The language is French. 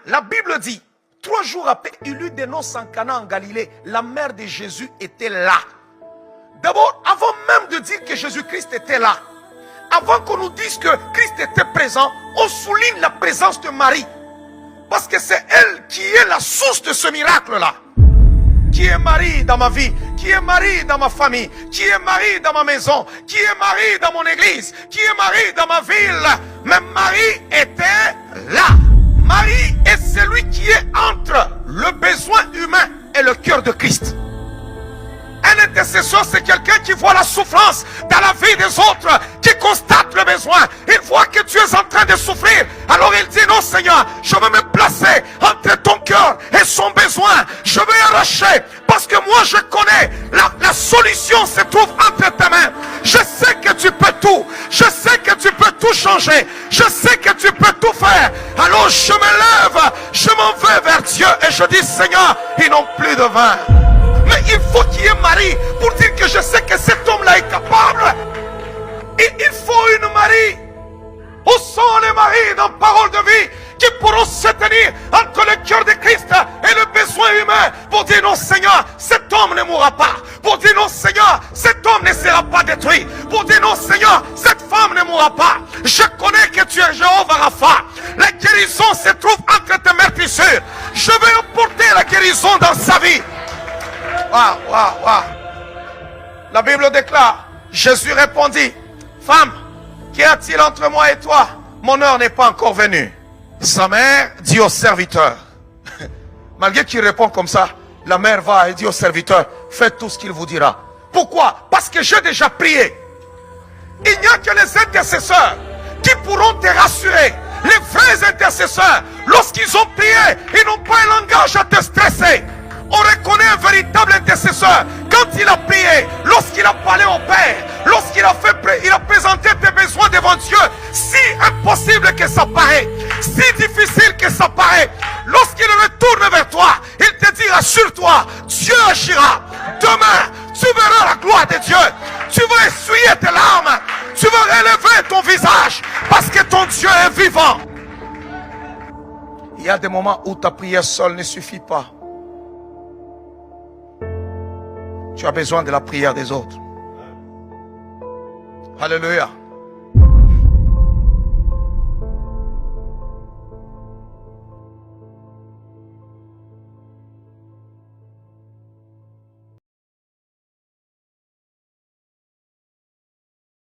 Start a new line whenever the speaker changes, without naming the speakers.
La Bible dit, 3 jours après, il eut des noces en Cana en Galilée. La mère de Jésus était là. D'abord, avant même de dire que Jésus-Christ était là, avant qu'on nous dise que Christ était présent, on souligne la présence de Marie. Parce que c'est elle qui est la source de ce miracle-là. Qui est Marie dans ma vie? Qui est Marie dans ma famille? Qui est Marie dans ma maison? Qui est Marie dans mon église? Qui est Marie dans ma ville? Mais Marie était là. Marie est celui qui est entre le besoin humain et le cœur de Christ. Un intercesseur, c'est quelqu'un qui voit la souffrance dans la vie des autres, qui constate le besoin. Il voit que tu es en train de souffrir. Alors il dit, non Seigneur, je veux me placer entre ton cœur et son besoin. Je vais arracher, parce que moi je connais, la solution se trouve entre tes mains. Je sais que tu peux tout. Je sais que tu peux tout changer. Je sais que tu peux tout faire. Alors je me lève, je m'en vais vers Dieu et je dis, Seigneur, ils n'ont plus de vin. Mais il faut qu'il y ait Marie pour dire que je sais que cet homme-là est capable. Et il faut une Marie. Où sont les maris dans Parole de vie qui pourront se tenir entre le cœur de Christ et le besoin humain pour dire non Seigneur, cet homme ne mourra pas. Pour dire non Seigneur, cet homme ne sera pas détruit. Pour dire non Seigneur, cette femme ne mourra pas. Je connais que tu es Jéhovah Rapha. La guérison se trouve entre tes meurtrissures. Je vais apporter la guérison dans sa vie. Waouh. La Bible déclare, Jésus répondit, femme, qu'y a-t-il entre moi et toi? Mon heure n'est pas encore venue. Sa mère dit au serviteur, malgré qu'il répond comme ça, la mère va et dit au serviteur, faites tout ce qu'il vous dira. Pourquoi? Parce que j'ai déjà prié. Il n'y a que les intercesseurs qui pourront te rassurer. Les vrais intercesseurs, lorsqu'ils ont prié, ils n'ont pas un langage à te stresser. On reconnaît un véritable intercesseur quand il a prié, lorsqu'il a parlé au Père, lorsqu'il a il a présenté tes besoins devant Dieu, si impossible que ça paraît, si difficile que ça paraît, lorsqu'il retourne vers toi, il te dit, rassure-toi, Dieu agira. Demain, tu verras la gloire de Dieu. Tu vas essuyer tes larmes, tu vas relever ton visage, parce que ton Dieu est vivant. Il y a des moments où ta prière seule ne suffit pas. Tu as besoin de la prière des autres. Alléluia.